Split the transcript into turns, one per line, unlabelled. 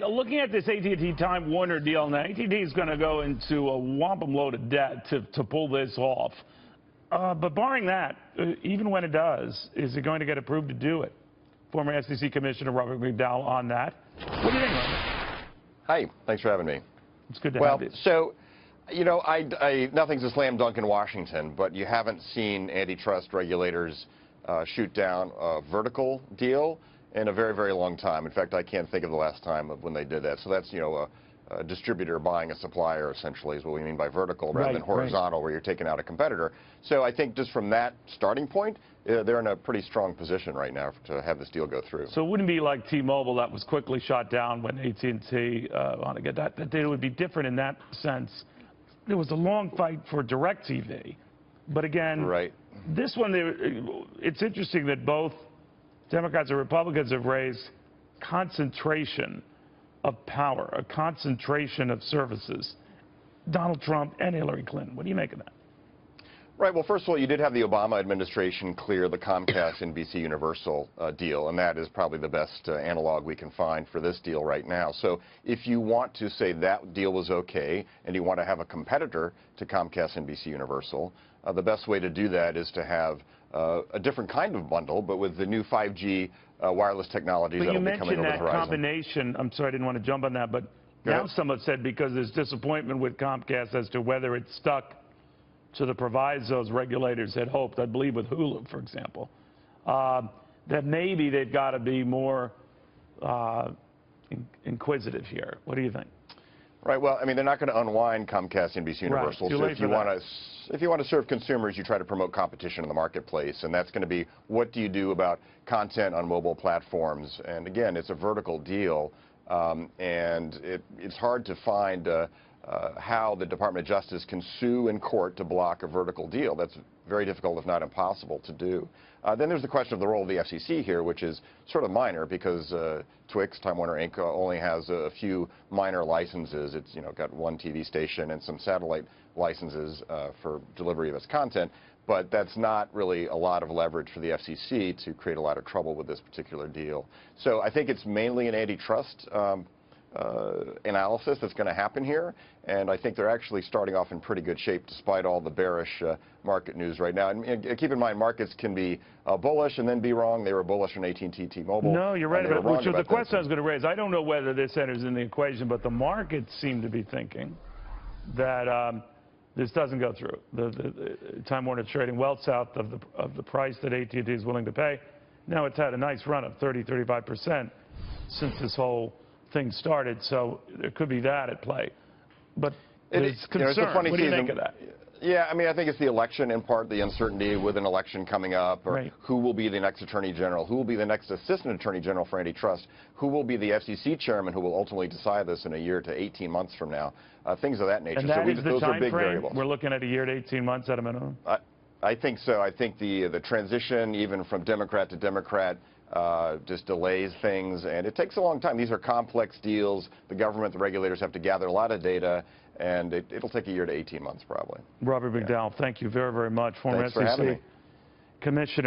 right, looking at this AT&T Time Warner deal, now AT&T is going to go into a wampum load of debt to pull this off. But barring that, even when it does, is it going to get approved to do it? Former FCC Commissioner Robert Mcdowell on that. What do you think, Robert?
Hi, thanks for having me.
It's good to have you.
So, you know, nothing's a slam dunk in Washington, but you haven't seen antitrust regulators shoot down a vertical deal in a very, very long time. In fact, I can't think of the last time of when they did that. So that's, you know, a distributor buying a supplier, essentially, is what we mean by vertical, rather than horizontal, where you're taking out a competitor. So I think just from that starting point, they're in a pretty strong position right now to have this deal go through.
So it wouldn't be like T-Mobile that was quickly shot down when AT&T wanted to get that. That deal would be different in that sense. There was a long fight for DirecTV. But again, this one, it's interesting that both Democrats and Republicans have raised concentration of power, a concentration of services. Donald Trump and Hillary Clinton. What do you make of that?
Right. Well, first of all, you did have the Obama administration clear the Comcast NBC Universal deal, and that is probably the best analog we can find for this deal right now. So if you want to say that deal was okay and you want to have a competitor to Comcast NBC Universal, the best way to do that is to have a different kind of bundle, but with the new 5G wireless technologies that will be coming over the horizon.
But you mentioned that combination. I'm sorry, I didn't want to jump on that, but now some have said because there's disappointment with Comcast as to whether it's stuck to the provisos regulators had hoped, I believe with Hulu, for example, that maybe they've got to be more inquisitive here. What do you think?
Right. Well, I mean, they're not going to unwind Comcast NBC Universal. So if you want to serve consumers, you try to promote competition in the marketplace, and that's going to be what do you do about content on mobile platforms. And again, it's a vertical deal, and it's hard to find how the Department of Justice can sue in court to block a vertical deal. That's very difficult, if not impossible, to do. Then there's the question of the role of the FCC here, which is sort of minor because Twix, Time Warner Inc. only has a few minor licenses. It's, you know, got one TV station and some satellite licenses for delivery of its content. But that's not really a lot of leverage for the FCC to create a lot of trouble with this particular deal. So I think it's mainly an antitrust analysis that's going to happen here, and I think they're actually starting off in pretty good shape despite all the bearish market news right now. And keep in mind, markets can be bullish and then be wrong. They were bullish on AT&T, T-Mobile.
No, you're right about it. Which was the question I was going to raise. I don't know whether this enters in the equation, but the markets seem to be thinking that this doesn't go through. The Time Warner trading well south of the price that AT&T is willing to pay. Now it's had a nice run of 35% since this whole thing started, so there could be that at play. But it's concern.
It's a funny
what do you think of that?
Yeah, I mean, I think it's the election, in part, the uncertainty with an election coming up, or who will be the next Attorney General, who will be the next Assistant Attorney General for antitrust, who will be the FCC Chairman who will ultimately decide this in a year to 18 months from now, things of that nature.
And that is the
those are
time
big
frame?
variables.
We're looking at a year to 18 months at a minimum?
I think so. I think the transition, even from Democrat to Democrat, just delays things, and it takes a long time. These are complex deals. The government, the regulators have to gather a lot of data, and it'll take a year to 18 months probably.
Robert Mcdowell, thank you very, very much. Former FCC Commissioner.